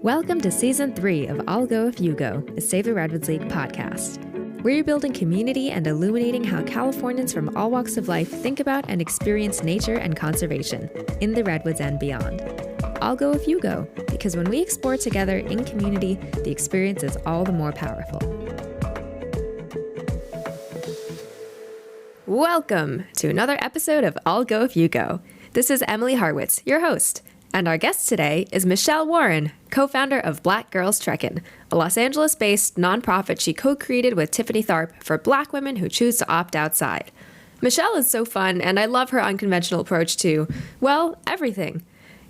Welcome to Season 3 of I'll Go If You Go, a Save the Redwoods League podcast. We're building community and illuminating how Californians from all walks of life think about and experience nature and conservation in the Redwoods and beyond. I'll go if you go, because when we explore together in community, the experience is all the more powerful. Welcome to another episode of I'll Go If You Go. This is Emily Harwitz, your host. And our guest today is Michelle Warren, co-founder of Black Girls Trekkin, a Los Angeles-based nonprofit she co-created with Tiffany Tharp for Black women who choose to opt outside. Michelle is so fun, and I love her unconventional approach to, well, everything.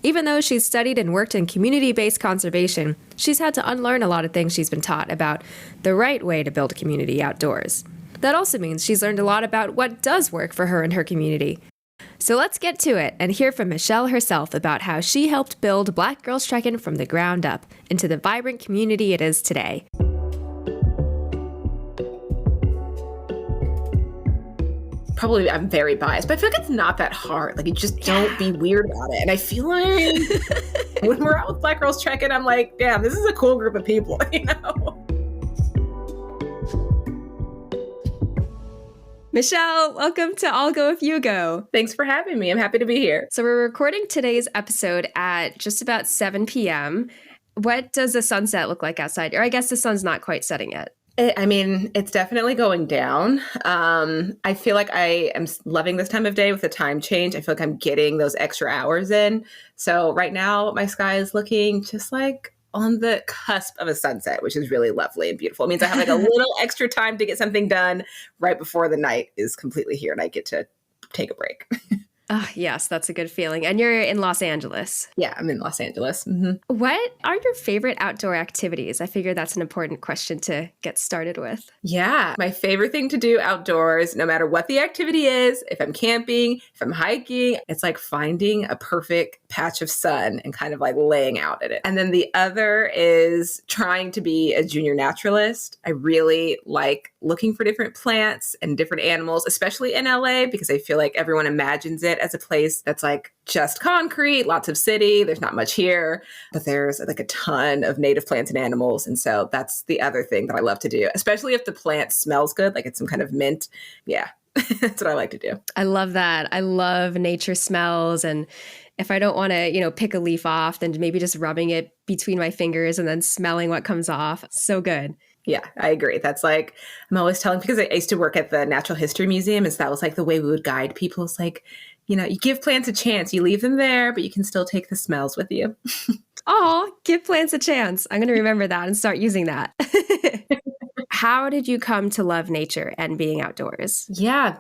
Even though she's studied and worked in community-based conservation, she's had to unlearn a lot of things she's been taught about the right way to build a community outdoors. That also means she's learned a lot about what does work for her and her community. So let's get to it and hear from Michelle herself about how she helped build Black Girls Trekkin from the ground up into the vibrant community it is today. Probably I'm very biased, but I feel like it's not that hard. Like, you just don't be weird about it. And I feel like when we're out with Black Girls Trekkin, I'm like, damn, this is a cool group of people, you know? Michelle, welcome to I'll Go If You Go. Thanks for having me. I'm happy to be here. So we're recording today's episode at just about 7 p.m. What does the sunset look like outside? Or I guess the sun's not quite setting yet. It's definitely going down. I feel like I am loving this time of day with the time change. I feel like I'm getting those extra hours in. So right now my sky is looking just like on the cusp of a sunset, which is really lovely and beautiful. It means I have like a little extra time to get something done right before the night is completely here and I get to take a break. Oh, yes, that's a good feeling. And you're in Los Angeles. Yeah, I'm in Los Angeles. Mm-hmm. What are your favorite outdoor activities? I figure that's an important question to get started with. Yeah, my favorite thing to do outdoors, no matter what the activity is, if I'm camping, if I'm hiking, it's like finding a perfect patch of sun and kind of like laying out in it. And then the other is trying to be a junior naturalist. I really like looking for different plants and different animals, especially in LA, because I feel like everyone imagines it as a place that's like just concrete, lots of city. There's not much here, but there's like a ton of native plants and animals. And so that's the other thing that I love to do, especially if the plant smells good, like it's some kind of mint. Yeah, that's what I like to do. I love that. I love nature smells. And if I don't want to, pick a leaf off, then maybe just rubbing it between my fingers and then smelling what comes off. So good. Yeah, I agree. That's like, I'm always telling, because I used to work at the Natural History Museum, and so that was like the way we would guide people. It's like, you give plants a chance. You leave them there, but you can still take the smells with you. Oh, give plants a chance. I'm going to remember that and start using that. How did you come to love nature and being outdoors? Yeah,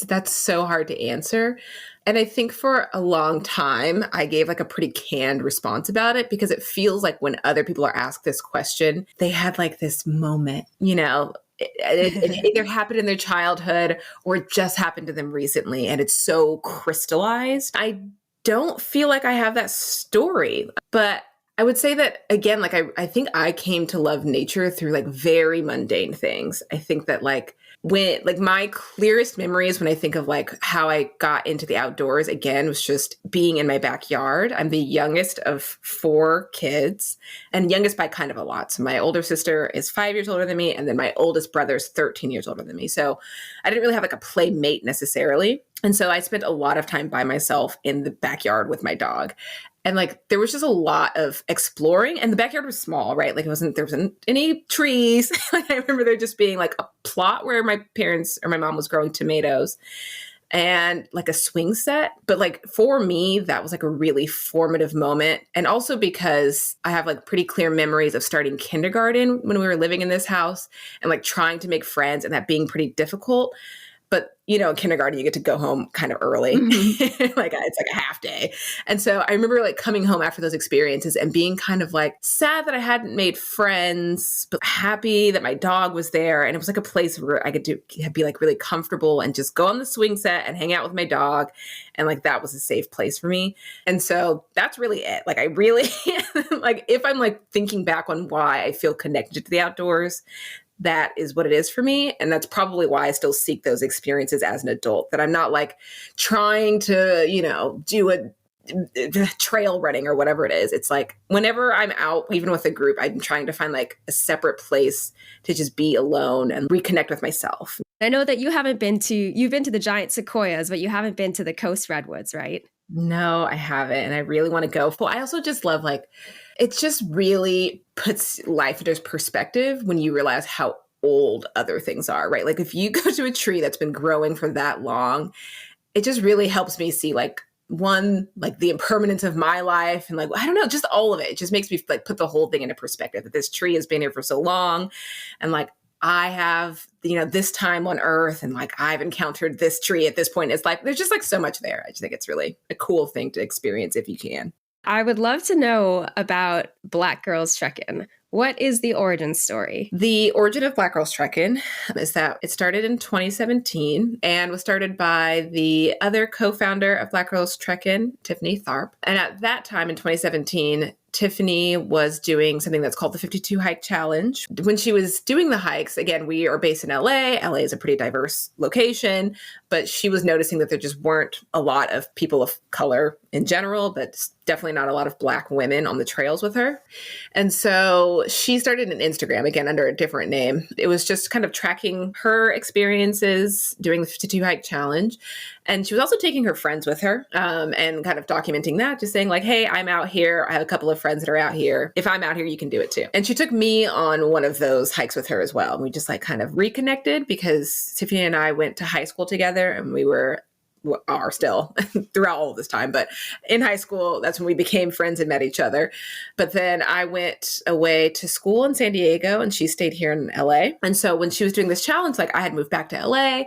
that's so hard to answer. And I think for a long time, I gave like a pretty canned response about it because it feels like when other people are asked this question, they had like this moment, it either happened in their childhood or it just happened to them recently. And it's so crystallized. I don't feel like I have that story, but I would say that, again, like I think I came to love nature through like very mundane things. I think that when my clearest memories when I think of like how I got into the outdoors, again, was just being in my backyard. I'm the youngest of 4 kids, and youngest by kind of a lot. So my older sister is 5 years older than me, and then my oldest brother is 13 years older than me. So I didn't really have like a playmate necessarily. And so I spent a lot of time by myself in the backyard with my dog. And like, there was just a lot of exploring, and the backyard was small, right? Like there wasn't any trees. Like I remember there just being like a plot where my parents or my mom was growing tomatoes and like a swing set. But like for me, that was like a really formative moment. And also because I have like pretty clear memories of starting kindergarten when we were living in this house and like trying to make friends and that being pretty difficult. But, in kindergarten, you get to go home kind of early. Mm-hmm. Like it's like a half day. And so I remember like coming home after those experiences and being kind of like sad that I hadn't made friends, but happy that my dog was there. And it was like a place where I could be like really comfortable and just go on the swing set and hang out with my dog. And like, that was a safe place for me. And so that's really it. Like I really, like if I'm like thinking back on why I feel connected to the outdoors, that is what it is for me. And that's probably why I still seek those experiences as an adult, that I'm not like trying to, do a trail running or whatever it is. It's like whenever I'm out, even with a group, I'm trying to find like a separate place to just be alone and reconnect with myself. I know that you've been to the giant sequoias, but you haven't been to the coast redwoods, right? No, I haven't. And I really want to go. Well, I also just love like, it just really puts life into perspective when you realize how old other things are, right? Like if you go to a tree that's been growing for that long, it just really helps me see like one, like the impermanence of my life and like, I don't know, just all of it. It just makes me like put the whole thing into perspective that this tree has been here for so long. And like, I have, this time on Earth and like I've encountered this tree at this point. It's like, there's just like so much there. I just think it's really a cool thing to experience if you can. I would love to know about Black Girls Trekkin. What is the origin story? The origin of Black Girls Trekkin is that it started in 2017 and was started by the other co-founder of Black Girls Trekkin, Tiffany Tharp. And at that time in 2017, Tiffany was doing something that's called the 52 Hike Challenge. When she was doing the hikes, again, we are based in LA. LA is a pretty diverse location, but she was noticing that there just weren't a lot of people of color in general, but definitely not a lot of Black women on the trails with her. And so she started an Instagram, again, under a different name. It was just kind of tracking her experiences doing the 52 Hike Challenge. And she was also taking her friends with her and kind of documenting that, just saying like, hey, I'm out here. I have a couple of friends that are out here. If I'm out here, you can do it too. And she took me on one of those hikes with her as well. And we just like kind of reconnected because Tiffany and I went to high school together and we are still throughout all of this time. But in high school, that's when we became friends and met each other. But then I went away to school in San Diego and she stayed here in LA. And so when she was doing this challenge, like I had moved back to LA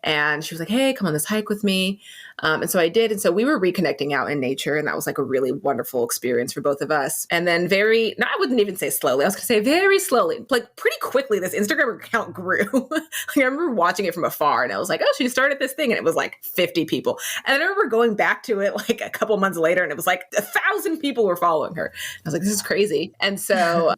and she was like, hey, come on this hike with me. And so I did. And so we were reconnecting out in nature. And that was like a really wonderful experience for both of us. And then I wouldn't even say slowly. I was going to say very slowly, like pretty quickly, this Instagram account grew. Like, I remember watching it from afar and I was like, oh, she started this thing. And it was like 50 people. And I remember going back to it like a couple months later and it was like 1,000 people were following her. I was like, this is crazy. And so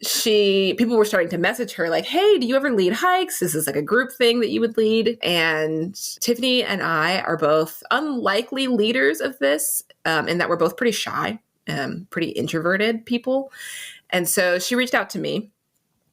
people were starting to message her like, hey, do you ever lead hikes? This is like a group thing that you would lead. And Tiffany and I are both unlikely leaders of this, in that we're both pretty shy, pretty introverted people. And so she reached out to me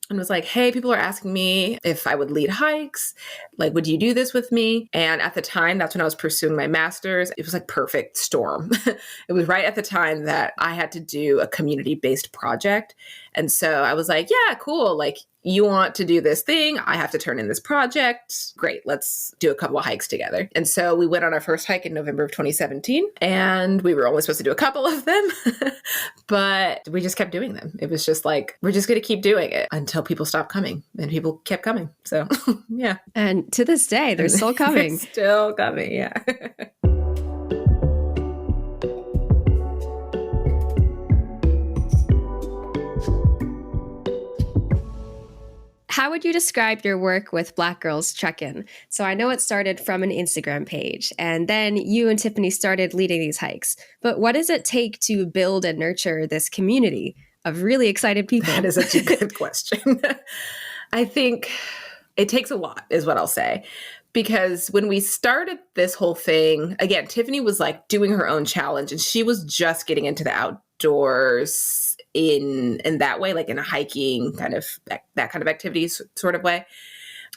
and was like, hey, people are asking me if I would lead hikes. Like, would you do this with me? And at the time, that's when I was pursuing my master's. It was like perfect storm. It was right at the time that I had to do a community-based project. And so I was like, yeah, cool. Like, you want to do this thing. I have to turn in this project. Great. Let's do a couple of hikes together. And so we went on our first hike in November of 2017 and we were only supposed to do a couple of them, but we just kept doing them. It was just like, we're just going to keep doing it until people stopped coming, and people kept coming. So yeah. And to this day, they're still coming. Still coming. Yeah. How would you describe your work with Black Girls Trekkin? So I know it started from an Instagram page, and then you and Tiffany started leading these hikes. But what does it take to build and nurture this community of really excited people? That is such a good question. I think it takes a lot, is what I'll say. Because when we started this whole thing, again, Tiffany was like doing her own challenge, and she was just getting into the outdoors in that way, like in a hiking kind of that kind of activities sort of way.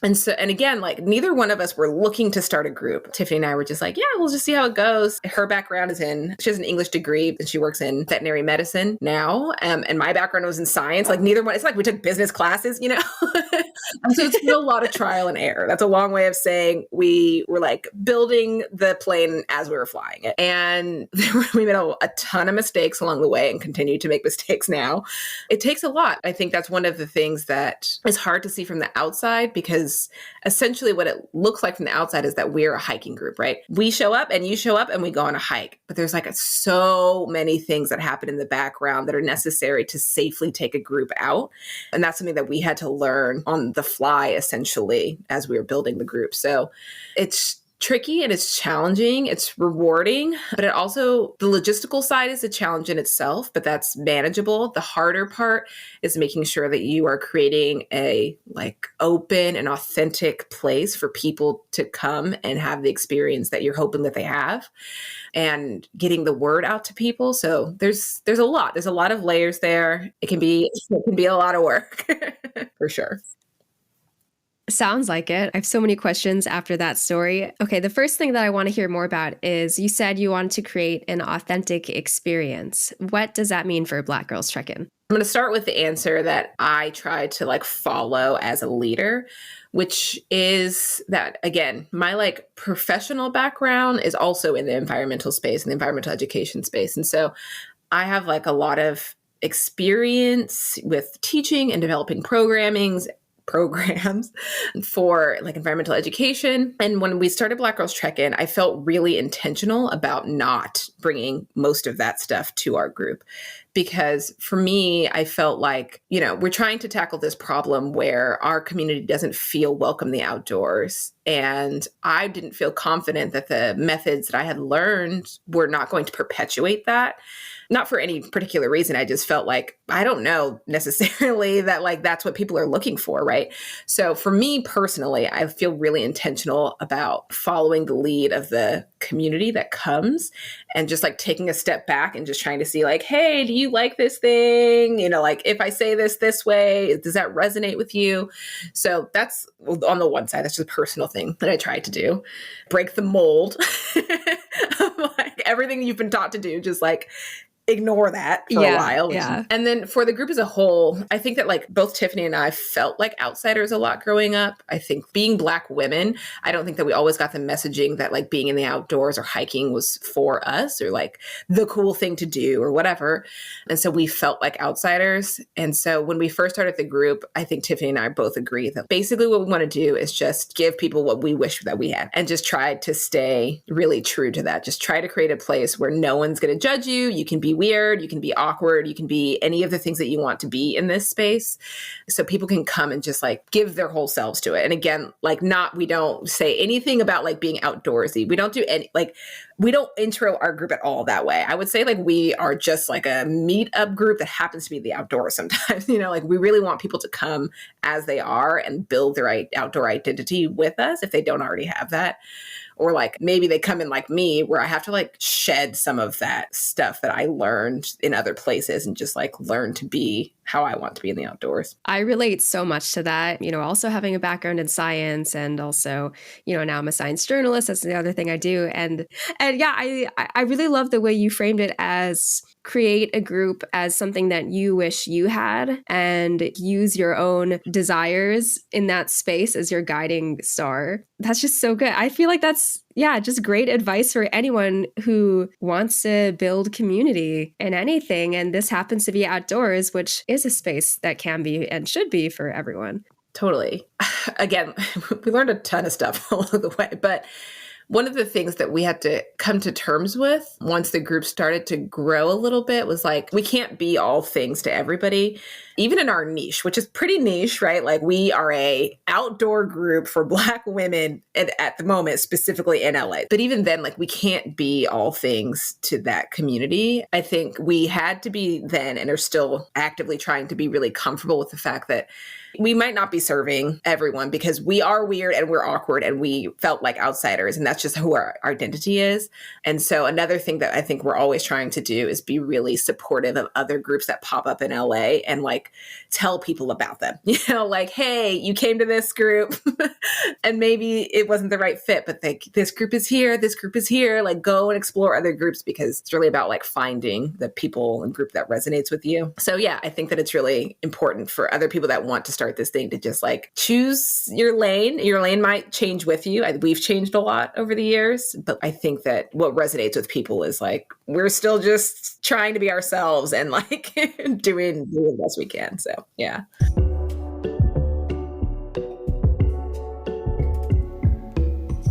And again, like neither one of us were looking to start a group. Tiffany and I were just like, yeah, we'll just see how it goes. Her background is she has an English degree and she works in veterinary medicine now. And my background was in science. Like neither one, it's like we took business classes, And so it's still a lot of trial and error. That's a long way of saying we were like building the plane as we were flying it. And we made a ton of mistakes along the way and continue to make mistakes now. It takes a lot. I think that's one of the things that is hard to see from the outside, because essentially what it looks like from the outside is that we're a hiking group, right? We show up and you show up and we go on a hike. But there's like so many things that happen in the background that are necessary to safely take a group out. And that's something that we had to learn on the fly, essentially, as we were building the group. So it's tricky and it's challenging. It's rewarding, but it also, the logistical side is a challenge in itself, but that's manageable. The harder part is making sure that you are creating a like open and authentic place for people to come and have the experience that you're hoping that they have, and getting the word out to people. So there's a lot of layers there. It can be a lot of work for sure. Sounds like it. I have so many questions after that story. Okay, the first thing that I want to hear more about is you said you wanted to create an authentic experience. What does that mean for Black Girls Trekkin? I'm going to start with the answer that I try to like follow as a leader, which is that, again, my like professional background is also in the environmental space and the environmental education space. And so I have like a lot of experience with teaching and developing programs for like environmental education. And when we started Black Girls Trekkin, I felt really intentional about not bringing most of that stuff to our group. Because for me, I felt like, we're trying to tackle this problem where our community doesn't feel welcome in the outdoors. And I didn't feel confident that the methods that I had learned were not going to perpetuate that. Not for any particular reason. I just felt like, I don't know necessarily that like that's what people are looking for, right? So for me personally, I feel really intentional about following the lead of the community that comes and just like taking a step back and just trying to see like, hey, do you like this thing? Like if I say this way, does that resonate with you? So that's on the one side, that's just a personal thing that I tried to do. Break the mold of like everything you've been taught to do, just like ignore that for a while. Yeah. And then for the group as a whole, I think that like both Tiffany and I felt like outsiders a lot growing up. I think being Black women, I don't think that we always got the messaging that like being in the outdoors or hiking was for us or like the cool thing to do or whatever. And so we felt like outsiders. And so when we first started the group, I think Tiffany and I both agree that basically what we want to do is just give people what we wish that we had and just try to stay really true to that. Just try to create a place where no one's going to judge you. You can be weird, you can be awkward, you can be any of the things that you want to be in this space. So people can come and just like give their whole selves to it. And again, like we don't say anything about like being outdoorsy. We don't do any, like, we don't intro our group at all that way. I would say like we are just like a meetup group that happens to be the outdoors sometimes, like we really want people to come as they are and build their outdoor identity with us if they don't already have that. Or like maybe they come in like me where I have to like shed some of that stuff that I learned in other places and just like learn to be how I want to be in the outdoors. I relate so much to that, also having a background in science and also, now I'm a science journalist. That's the other thing I do. And yeah, I really love the way you framed it as create a group as something that you wish you had and use your own desires in that space as your guiding star. That's just so good. I feel like that's, just great advice for anyone who wants to build community in anything. And this happens to be outdoors, which is a space that can be and should be for everyone. Totally. Again, we learned a ton of stuff along the way, but one of the things that we had to come to terms with once the group started to grow a little bit was like, we can't be all things to everybody, even in our niche, which is pretty niche, right? Like we are a outdoor group for Black women at the moment, specifically in LA. But even then, like we can't be all things to that community. I think we had to be then and are still actively trying to be really comfortable with the fact that we might not be serving everyone because we are weird and we're awkward and we felt like outsiders, and that's just who our identity is. And so another thing that I think we're always trying to do is be really supportive of other groups that pop up in LA and like tell people about them, like, hey, you came to this group and maybe it wasn't the right fit, but this group is here, like go and explore other groups because it's really about like finding the people and group that resonates with you. So yeah, I think that it's really important for other people that want to start this thing to just like choose your lane. Your lane might change with you. We've changed a lot over the years, but I think that what resonates with people is like, we're still just trying to be ourselves and like doing the best we can. So yeah.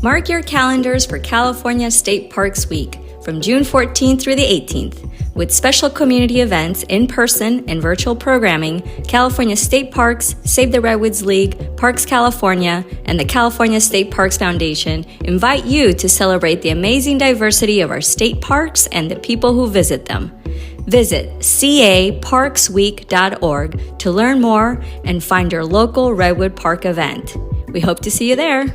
Mark your calendars for California State Parks Week from June 14th through the 18th. with special community events in person and virtual programming, California State Parks, Save the Redwoods League, Parks California, and the California State Parks Foundation invite you to celebrate the amazing diversity of our state parks and the people who visit them. Visit caparksweek.org to learn more and find your local Redwood Park event. We hope to see you there.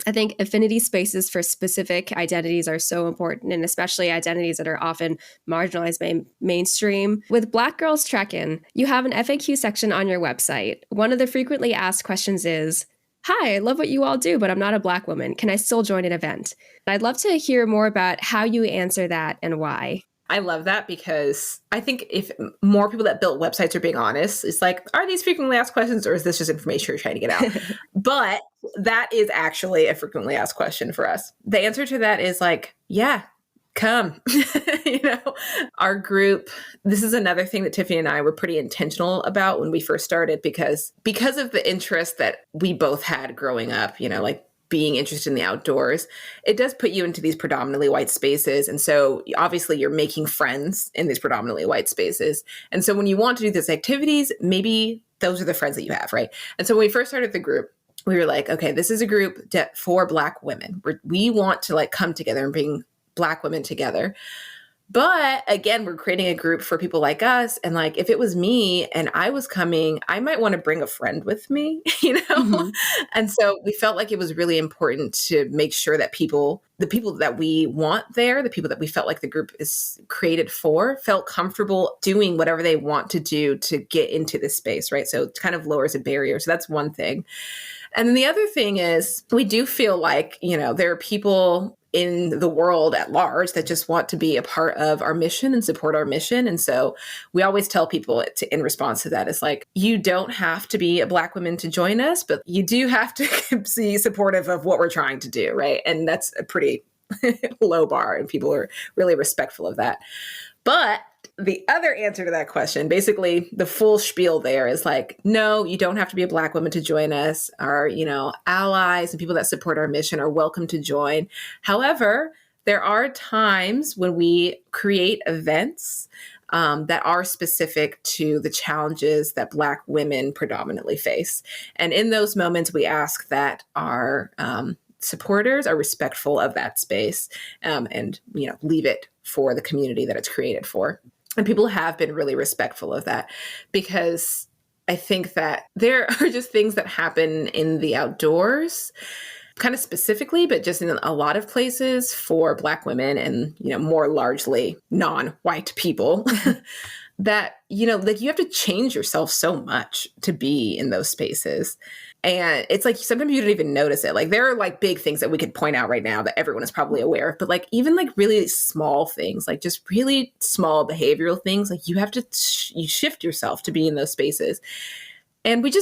I think affinity spaces for specific identities are so important, and especially identities that are often marginalized mainstream. With Black Girls Trekkin, you have an FAQ section on your website. One of the frequently asked questions is, "Hi, I love what you all do, but I'm not a Black woman. Can I still join an event?" I'd love to hear more about how you answer that and why. I love that because I think if more people that build websites are being honest, it's like, are these frequently asked questions or is this just information you're trying to get out? But that is actually a frequently asked question for us. The answer to that is like, yeah, come. Our group, this is another thing that Tiffany and I were pretty intentional about when we first started because of the interest that we both had growing up, like being interested in the outdoors, it does put you into these predominantly white spaces. And so obviously you're making friends in these predominantly white spaces. And so when you want to do these activities, maybe those are the friends that you have, right? And so when we first started the group, we were like, okay, this is a group for Black women. We want to like come together and bring Black women together. But again, we're creating a group for people like us. And like, if it was me and I was coming, I might want to bring a friend with me, Mm-hmm. And so we felt like it was really important to make sure that the people that we want there, the people that we felt like the group is created for, felt comfortable doing whatever they want to do to get into this space, right? So it kind of lowers a barrier. So that's one thing. And then the other thing is we do feel like, there are people in the world at large that just want to be a part of our mission and support our mission. And so we always tell people in response to that, it's like, you don't have to be a Black woman to join us, but you do have to be supportive of what we're trying to do, right? And that's a pretty low bar, and people are really respectful of that. But the other answer to that question, basically the full spiel there is like, no, you don't have to be a Black woman to join us. Our, allies and people that support our mission are welcome to join. However, there are times when we create events that are specific to the challenges that Black women predominantly face. And in those moments, we ask that our supporters are respectful of that space and leave it for the community that it's created for. And people have been really respectful of that because I think that there are just things that happen in the outdoors, kind of specifically, but just in a lot of places for Black women and, more largely non-white people that, like you have to change yourself so much to be in those spaces. And it's like, sometimes you don't even notice it. Like there are like big things that we could point out right now that everyone is probably aware of, but like even like really small things, like just really small behavioral things, like you have to, you shift yourself to be in those spaces. And we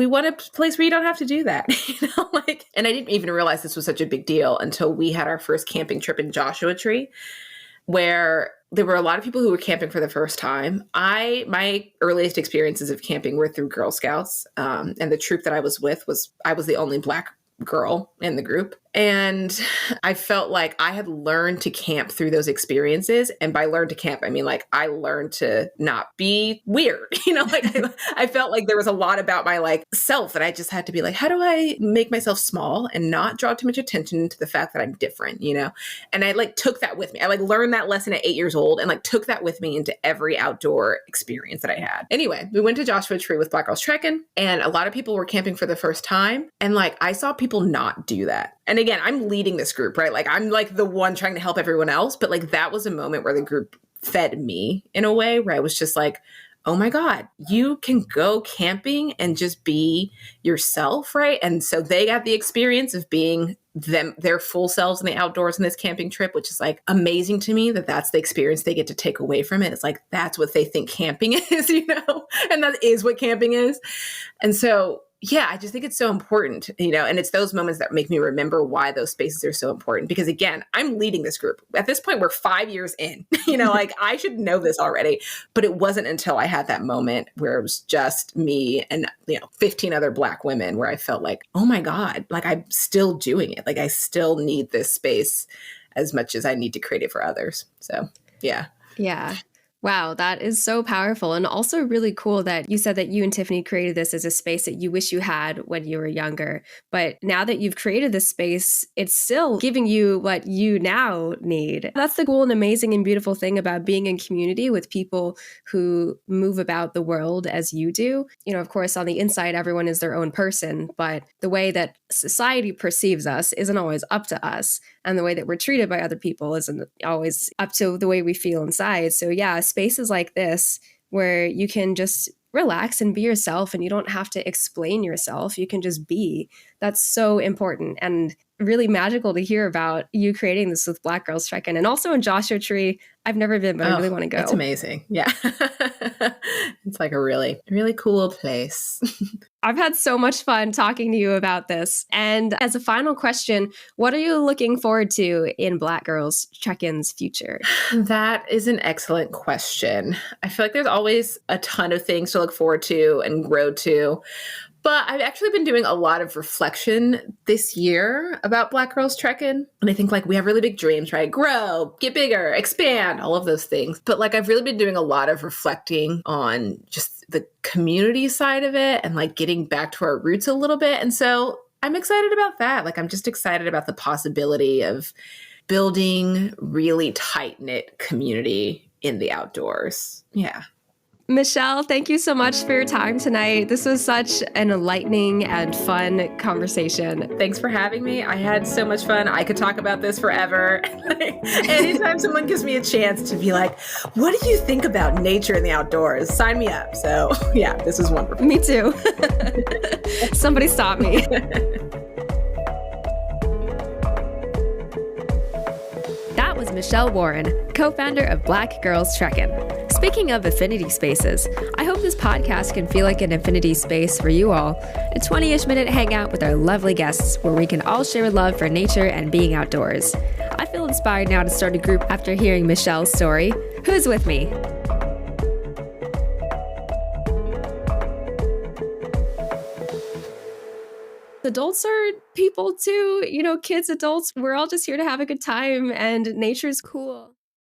want a place where you don't have to do that, and I didn't even realize this was such a big deal until we had our first camping trip in Joshua Tree, where there were a lot of people who were camping for the first time. My earliest experiences of camping were through Girl Scouts. And the troop that I was with I was the only Black girl in the group. And I felt like I had learned to camp through those experiences. And by learn to camp, I mean, like I learned to not be weird, I felt like there was a lot about my like self that I just had to be like, how do I make myself small and not draw too much attention to the fact that I'm different, And I like took that with me. I like learned that lesson at 8 years old and like took that with me into every outdoor experience that I had. Anyway, we went to Joshua Tree with Black Girls Trekkin, and a lot of people were camping for the first time. And like, I saw people not do that. And again, I'm leading this group, right? Like I'm like the one trying to help everyone else. But like that was a moment where the group fed me in a way where I was just like, oh my God, you can go camping and just be yourself, right? And so they got the experience of being their full selves in the outdoors in this camping trip, which is like amazing to me that that's the experience they get to take away from it. It's like, that's what they think camping is, and that is what camping is. And so yeah, I just think it's so important, and it's those moments that make me remember why those spaces are so important. Because again, I'm leading this group. At this point, we're 5 years in, like I should know this already. But it wasn't until I had that moment where it was just me and, 15 other Black women where I felt like, oh my God, like I'm still doing it. Like I still need this space as much as I need to create it for others. So Yeah. Yeah. Wow, that is so powerful. And also really cool that you said that you and Tiffany created this as a space that you wish you had when you were younger. But now that you've created this space, it's still giving you what you now need. That's the cool and amazing and beautiful thing about being in community with people who move about the world as you do. You know, of course, on the inside, everyone is their own person, but the way that society perceives us isn't always up to us. And the way that we're treated by other people isn't always up to the way we feel inside. So yeah, spaces like this where you can just relax and be yourself and you don't have to explain yourself. You can just be. That's so important and really magical to hear about you creating this with Black Girls Trekkin. And also in Joshua Tree, I've never been, but I really want to go. It's amazing. Yeah. It's like a really, really cool place. I've had so much fun talking to you about this. And as a final question, what are you looking forward to in Black Girls Trekkin's future? That is an excellent question. I feel like there's always a ton of things to look forward to and grow to. But I've actually been doing a lot of reflection this year about Black Girls Trekkin. And I think like we have really big dreams, right? Grow, get bigger, expand, all of those things. But like I've really been doing a lot of reflecting on just the community side of it and like getting back to our roots a little bit. And so I'm excited about that. Like I'm just excited about the possibility of building really tight-knit community in the outdoors. Yeah. Michelle, thank you so much for your time tonight. This was such an enlightening and fun conversation. Thanks for having me. I had so much fun. I could talk about this forever. Anytime someone gives me a chance to be like, what do you think about nature and the outdoors? Sign me up. So yeah, this was wonderful. Me too. Somebody stop me. That was Michelle Warren, co-founder of Black Girls Trekkin. Speaking of affinity spaces, I hope this podcast can feel like an affinity space for you all. A 20-ish minute hangout with our lovely guests where we can all share love for nature and being outdoors. I feel inspired now to start a group after hearing Michelle's story. Who's with me? Adults are people too, you know, kids, adults, we're all just here to have a good time and nature's cool.